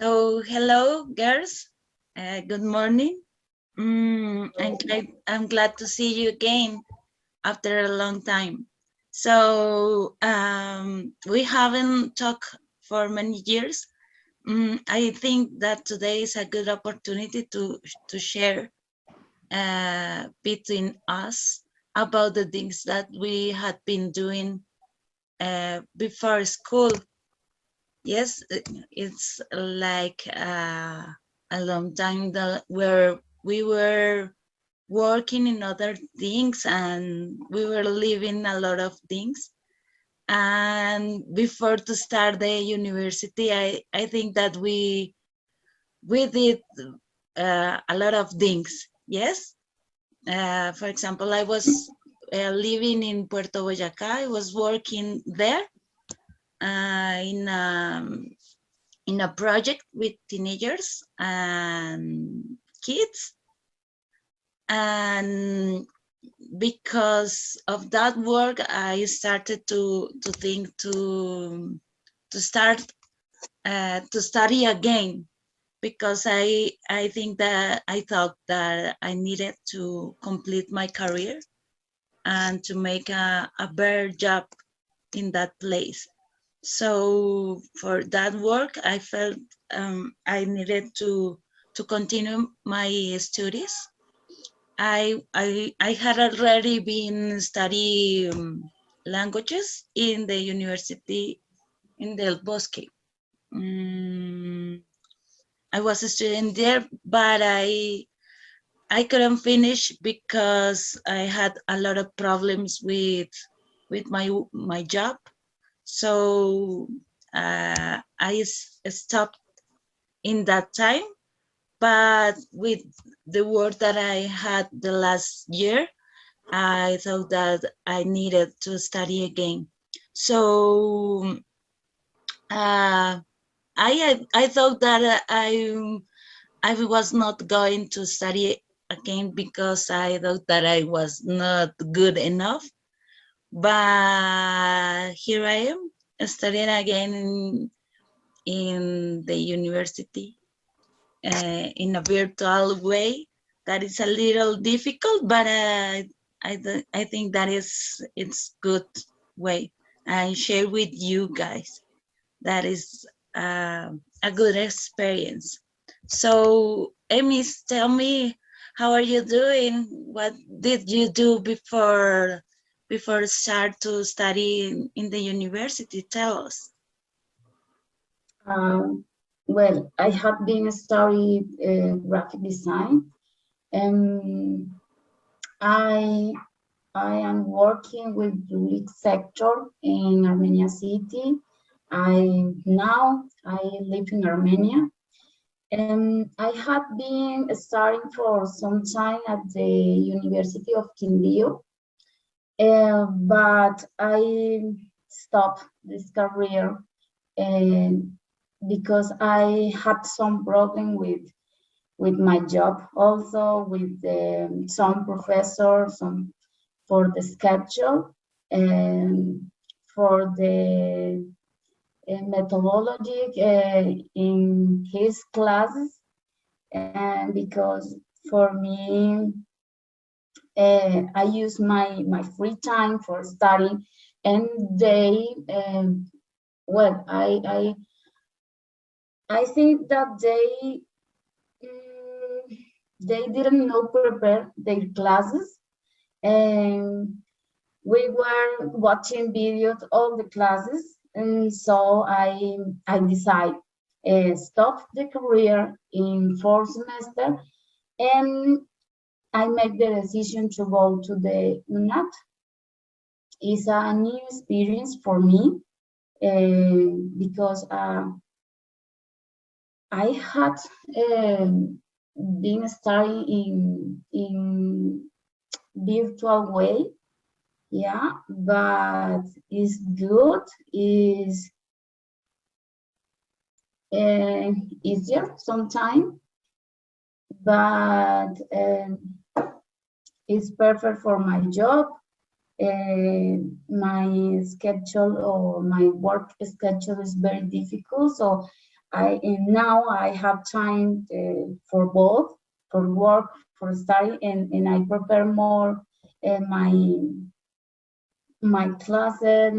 So, hello, girls. Good morning. I'm glad to see you again after a long time. So, we haven't talked for many years. I think that today is a good opportunity to share between us about the things that we had been doing before school. Yes, it's like a long time where we were working in other things and we were living a lot of things. And before to start the university, I think that we did a lot of things. Yes. For example, I was living in Puerto Boyacá. I was working there in a project with teenagers and kids. And because of that work, I started to think to start to study again, because I think that I thought that I needed to complete my career and to make a better job in that place. So for that work, I felt I needed to continue my studies. I had already been studying languages in the university in Del Bosque. I was a student there, but I couldn't finish because I had a lot of problems with my job. So I stopped in that time. But with the work that I had the last year, I thought that I needed to study again. So I thought that I was not going to study again because I thought that I was not good enough. But here I am studying again in the university in a virtual way. That is a little difficult, but I think that it's good way. I share with you guys. That is a good experience. So, Amy, tell me, how are you doing? What did you do before start to study in the university? Tell us. Well, I have been studying graphic design, and I I am working with public sector in Armenia City. I live in Armenia, and I have been studying for some time at the University of Quindío, but I stopped this career and because I had some problem with my job, also with some professors, some for the schedule and for the methodology in his classes, and because for me I use my free time for studying, and they well I think that they didn't know prepare their classes, and we were watching videos all the classes, and so I decided stop the career in fourth semester, and I make the decision to go to the UNAT. It's a new experience for me because I had been studying in virtual way, yeah, but it's good, is easier sometimes, but it's perfect for my job. My schedule or my work schedule is very difficult, so and now I have time for both, for work, for study, and I prepare more my classes,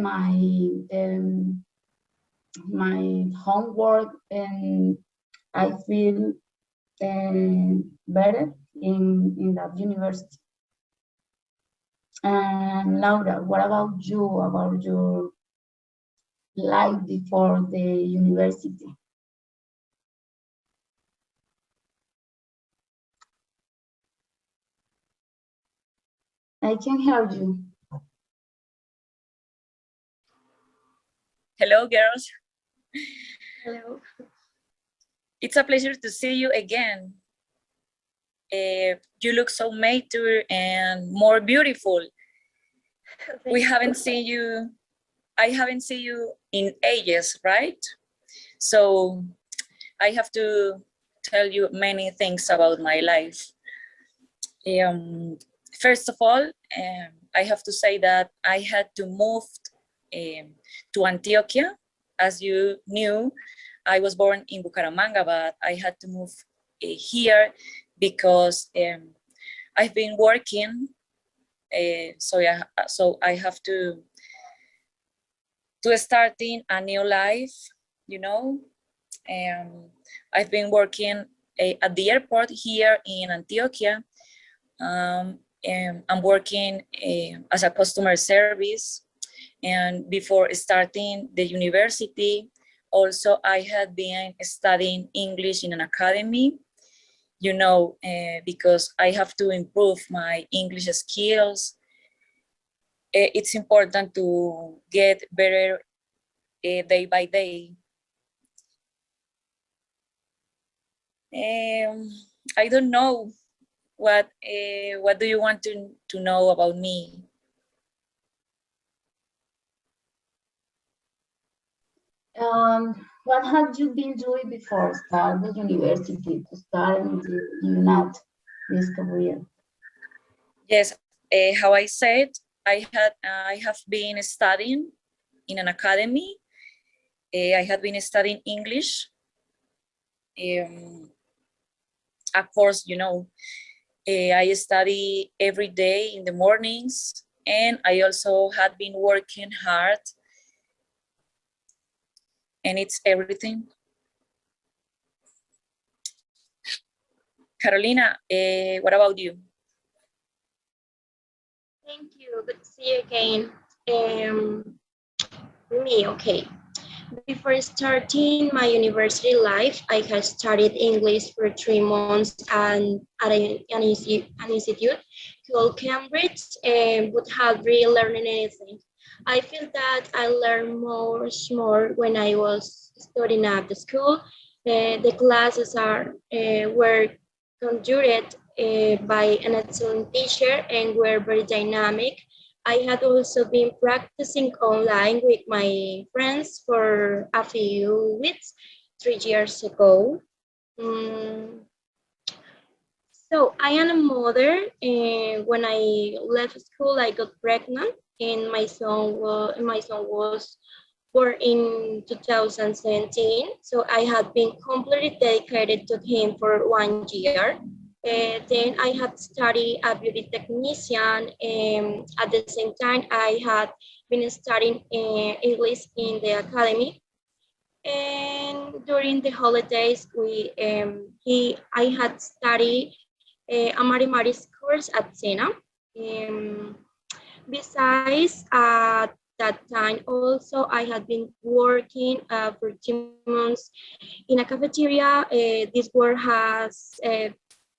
my homework, and I feel better in that university. And Laura, what about you? About your life before the university? I can hear you. Hello, girls. Hello. It's a pleasure to see you again. You look so mature and more beautiful. We haven't seen you, I haven't seen you in ages, right? So I have to tell you many things about my life. Um, First of all, I have to say that I had to move to Antioquia. As you knew, I was born in Bucaramanga, but I had to move here because I've been working. So I have to starting a new life, you know. I've been working at the airport here in Antioquia. I'm working as a customer service, and before starting the university, also I had been studying English in an academy, you know, because I have to improve my English skills. It's important to get better day by day. I don't know what do you want to know about me? What have you been doing before start the university to start in the unit this career? Yes, how I said, I have been studying in an academy. I had been studying English. Of course, you know, I study every day in the mornings, and I also had been working hard, and it's everything. Carolina, what about you? Thank you. Good to see you again. Me, okay. Before starting my university life, I had studied English for 3 months an institute called Cambridge and would have really learning anything. I feel that I learned more when I was studying at the school. The classes were conducted by an excellent teacher and were very dynamic. I had also been practicing online with my friends for a few weeks 3 years ago. Mm, so I am a mother, and when I left school, I got pregnant, and my son was born in 2017. So I had been completely dedicated to him for 1 year. Then I had studied a beauty technician, and at the same time, I had been studying English in the academy. And during the holidays, I had studied a mathematics course at Sena. Um, Besides, at that time also, I had been working for 2 months in a cafeteria. This work has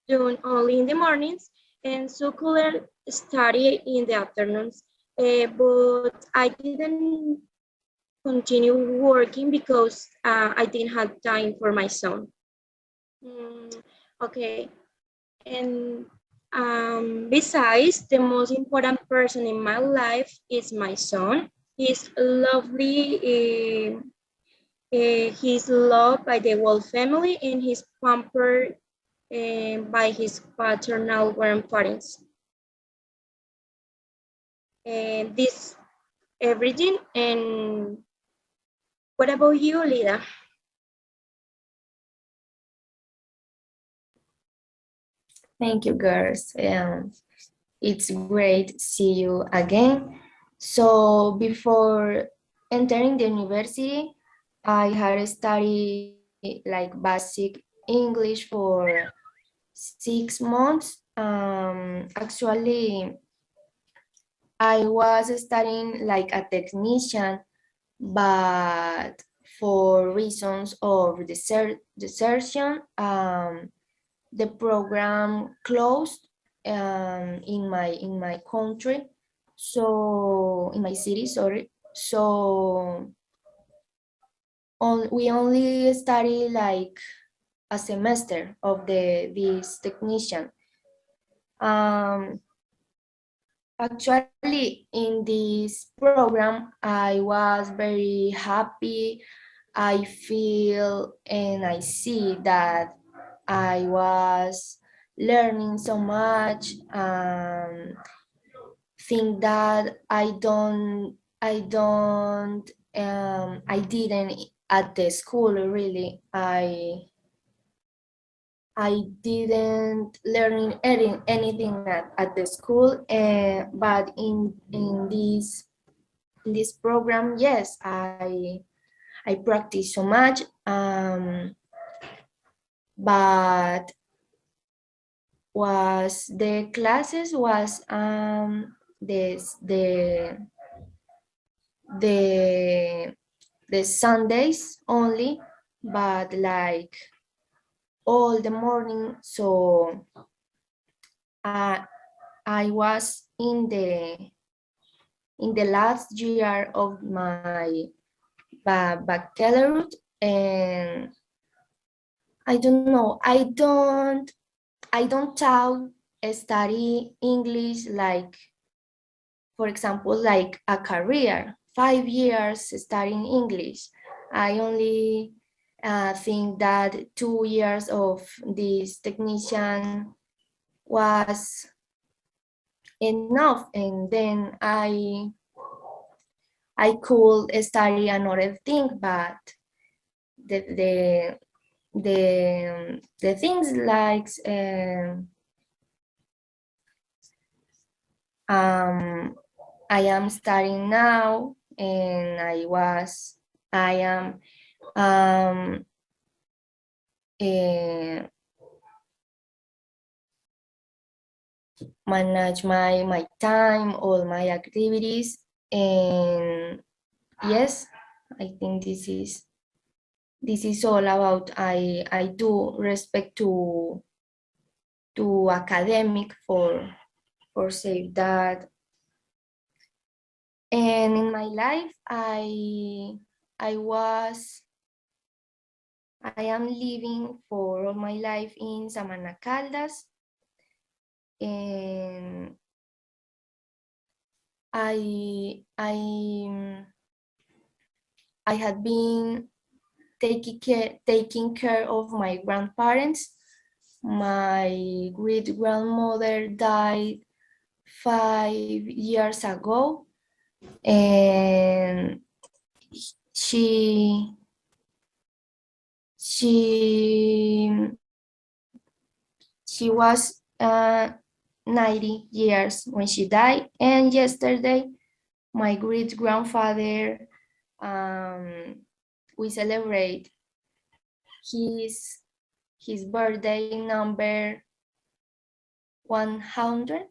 done only in the mornings and circular study in the afternoons. But I didn't continue working because I didn't have time for my son. Okay, and besides, the most important person in my life is my son. He's lovely. He's loved by the whole family, and he's pampered by his paternal grandparents. And this everything. And what about you, Lida? Thank you, girls. It's great see you again. So before entering the university, I had studied like basic English for 6 months. Actually, I was studying like a technician, but for reasons of desertion, the program closed in my country, so in my city, sorry. So we only study like a semester of this technician. Um, Actually, in this program, I was very happy. I feel and I see that I was learning so much. Think that I didn't at the school really. I didn't learn anything at the school, but in this program, yes, I practice so much. But was the classes was the the Sundays only, but like all the morning. So uh, I was in the last year of my baccalaureate, and I don't know. I don't talk study English like, for example, like a career. 5 years studying English. I only think that 2 years of this technician was enough, and then I could study another thing, but the the the things like um I am studying now, and I am um eh, manage my time, all my activities, and yes, I think this is all about I do respect to academic for say that. And in my life, I was I am living for all my life in Samana Caldas, and I I had been taking care of my grandparents. My great grandmother died 5 years ago, and she she she was 90 years when she died, and yesterday my great grandfather, we celebrate his birthday number 100.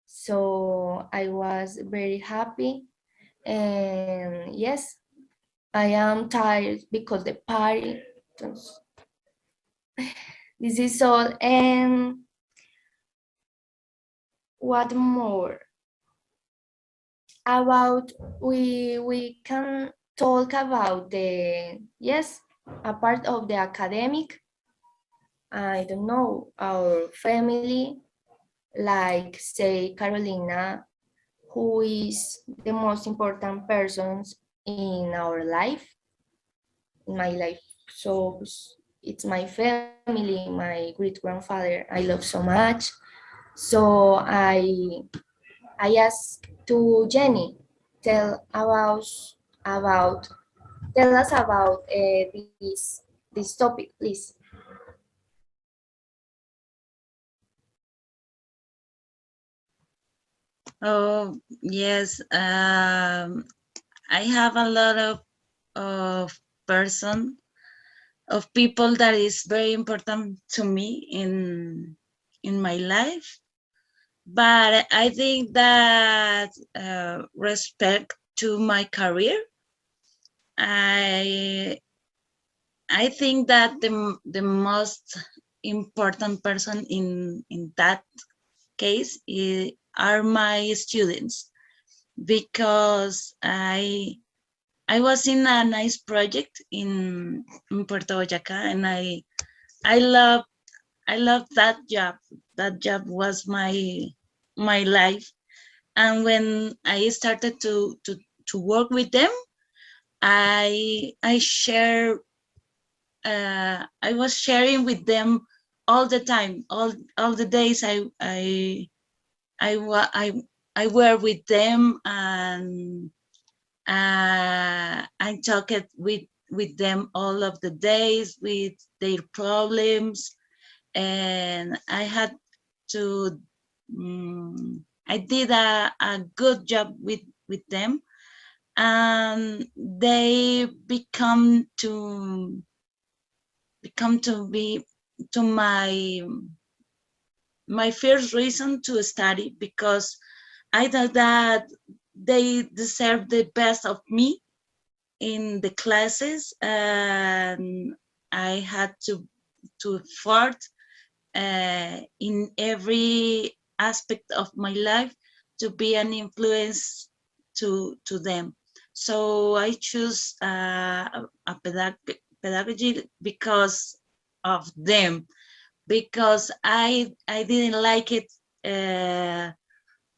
So I was very happy, and yes, I am tired because the party. This is all. And what more about we can talk about the, yes, a part of the academic. I don't know, our family, like say Carolina, who is the most important persons in our life, in my life. So it's my family, my great grandfather I love so much. So I asked to Jenny, tell about tell us about this topic, please. Oh, yes. I have a lot of person of people that is very important to me in my life. But I think that respect to my career, I I think that the most important person in that case are my students, because I was in a nice project in Puerto Boyacá, and I love I love that job. That job was my life. And when I started to work with them, I share I was sharing with them all the time, all the days I wa- I were with them, and I talked with them all of the days with their problems, and I had to I did a good job with them, and they become to be to my first reason to study, because I thought that they deserve the best of me in the classes, and I had to effort in every aspect of my life to be an influence to them. So I choose a pedagogy because of them, because I didn't like it.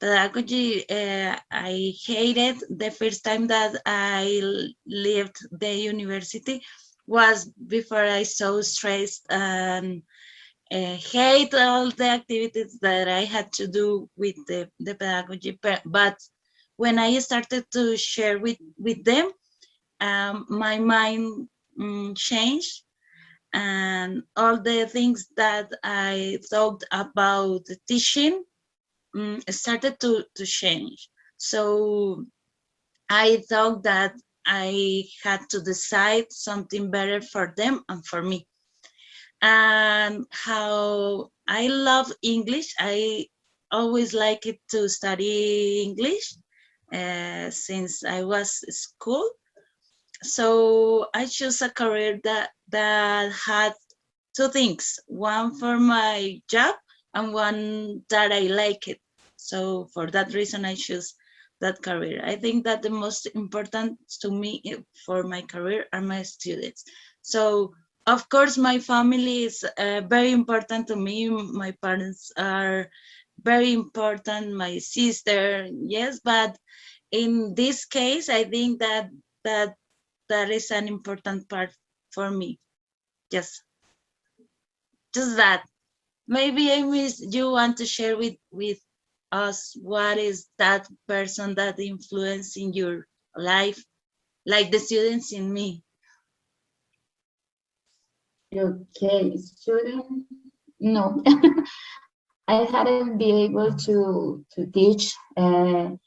Pedagogy, I hated the first time that I left the university, was before I so stressed and hate all the activities that I had to do with the pedagogy. But when I started to share with them, my mind changed, and all the things that I thought about teaching started to change. So I thought that I had to decide something better for them and for me. And how I love English, I always like it to study English since I was in school. So I chose a career that had two things: one for my job and one that I like it. So for that reason, I choose that career. I think that the most important to me for my career are my students. So of course, my family is very important to me. My parents are very important. My sister, yes, but in this case, I think that that is an important part for me. Just just that. Maybe Amy, you want to share with us what is that person that influenced in your life, like the students in me. Okay, student. No, I hadn't been able to teach, and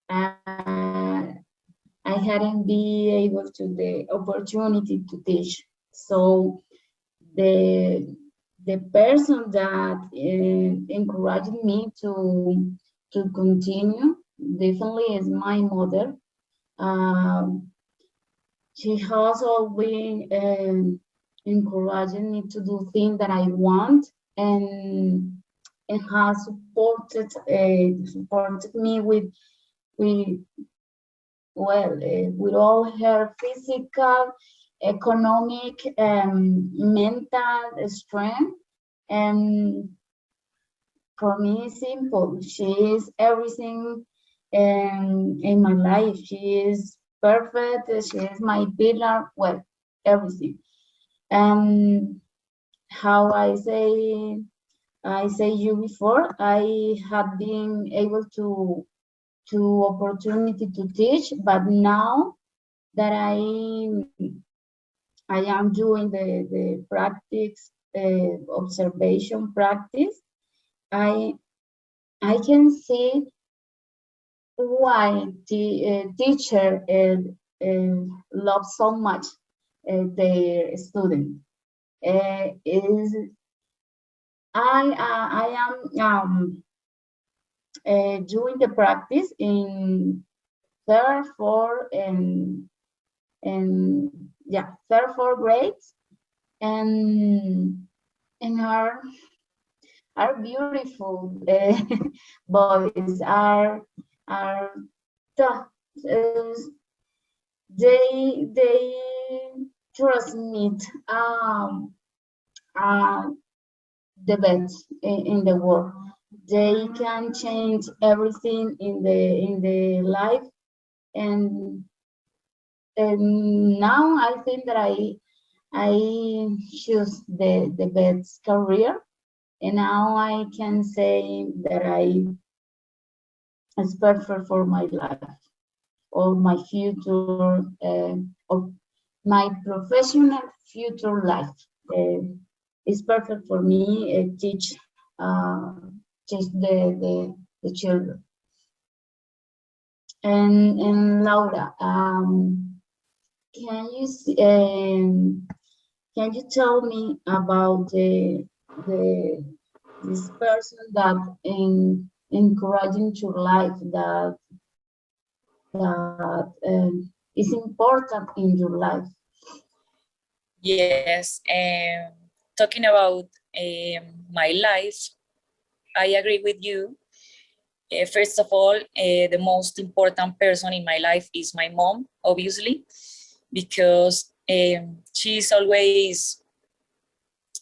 uh, I hadn't been able to the opportunity to teach. So the the person that encouraged me to continue definitely is my mother. Um, she has always encouraging me to do things that I want, and has supported me with with all her physical, economic, mental strength. And for me, it's simple. She is everything in my life. She is perfect. She is my pillar. Well, everything. And how I say you before, I have been able to opportunity to teach, but now that I am doing the practice observation practice, I I can see why the teacher loves so much their student. Is I am doing the practice in third, fourth, and yeah, third, fourth grades, and are beautiful boys are tough. Uh, they transmit uh, the best in the world. They can change everything in the life, and now I think that I choose the best career, and now I can say that it's perfect for my life or my future or my professional future life. It's perfect for me. Uh, teach the children. And Laura, can you can you tell me about the this person that in encouraging your life that is important in your life? Yes, talking about my life, I agree with you. First of all, the most important person in my life is my mom, obviously, because she's always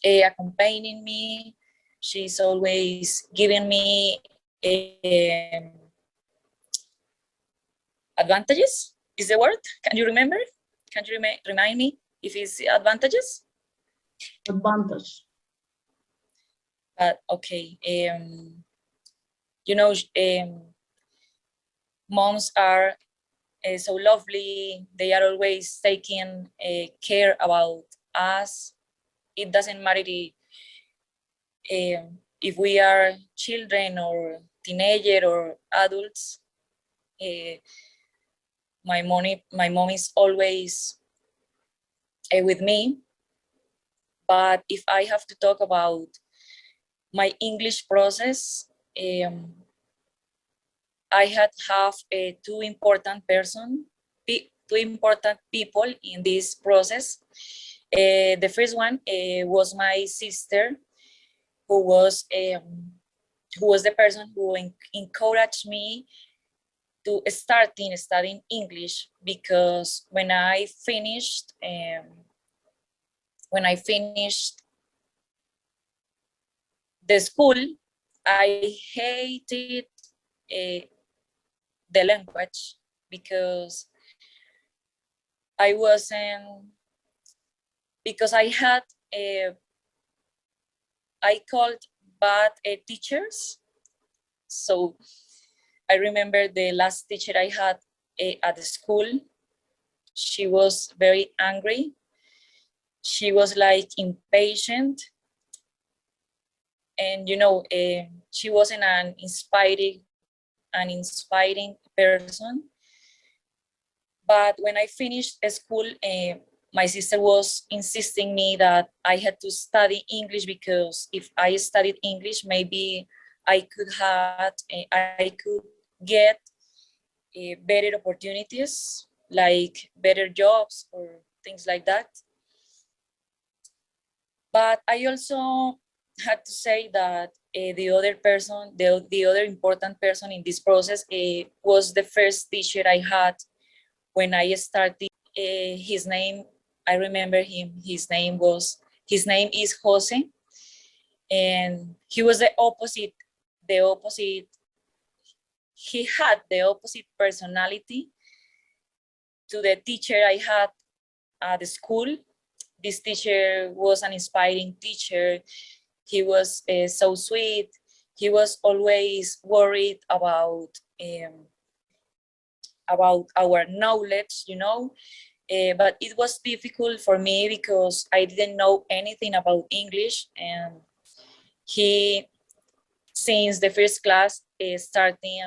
accompanying me. She's always giving me advantages, is the word? Can you remember? Can you remind me if it's advantages? Advantage. But okay, you know, moms are so lovely. They are always taking care about us. It doesn't matter if we are children or teenager or adults. Uh, my mom is always with me. But if I have to talk about my English process, I had have two important people in this process. The first one was my sister, who was the person who encouraged me to studying English, because when I finished the school, I hated uh, the language because I wasn't because I had I called bad teachers. So I remember the last teacher I had at the school. She was very angry. She was like impatient, and she wasn't an inspiring person. But when I finished school, my sister was insisting me that I had to study English, because if I studied English, maybe I could get better opportunities, like better jobs or things like that. But I also had to say that the other important person in this process was the first teacher I had when I started. His name, I remember him. His name is Jose, and he was the opposite. The opposite. He had the opposite personality to the teacher I had at the school. This teacher was an inspiring teacher. He was so sweet. He was always worried about our knowledge. But it was difficult for me because I didn't know anything about English, and he since the first class starting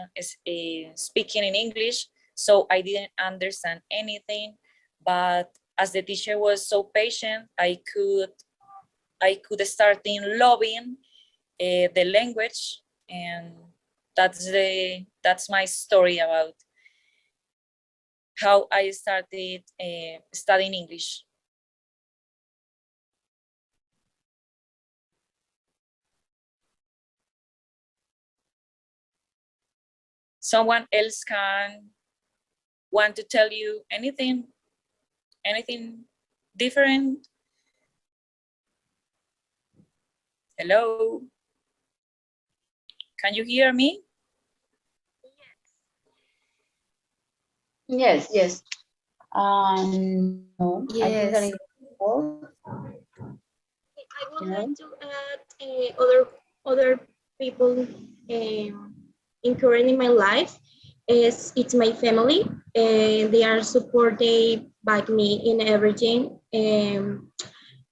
speaking in English, so I didn't understand anything, but as the teacher was so patient, I could start in loving the language, and that's my story about how I started studying English. Someone else can want to tell you anything different? Hello? Can you hear me? Yes, yes. No, I think that Yes. is all. I would No? like to add other people incurring in my life. It's my family, and they are supporting back me in everything.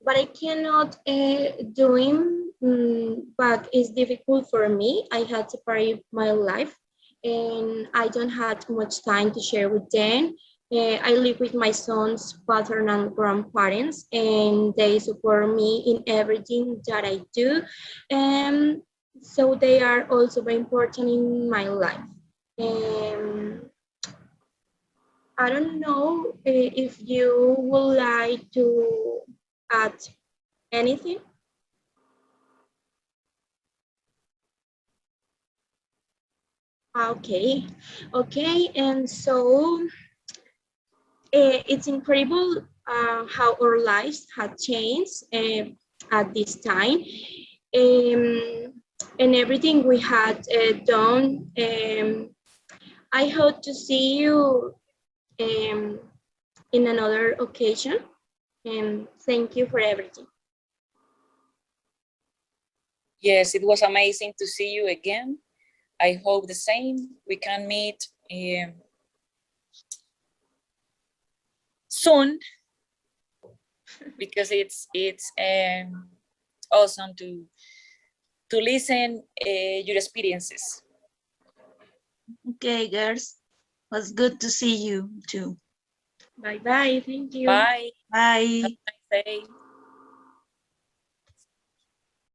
But I cannot do him. But it's difficult for me. I had to separate my life, and I don't have much time to share with them. I live with my son's father and grandparents, and they support me in everything that I do. And so they are also very important in my life. Um, I don't know if you would like to add anything. Okay, okay, and so it's incredible how our lives have changed at this time, and everything we had done. I hope to see you um, in another occasion, and thank you for everything. Yes, it was amazing to see you again. I hope the same. We can meet soon, because it's awesome to listen your experiences. Okay, girls. Was good to see you too. Bye bye. Thank you. Bye. Bye. Have a nice day.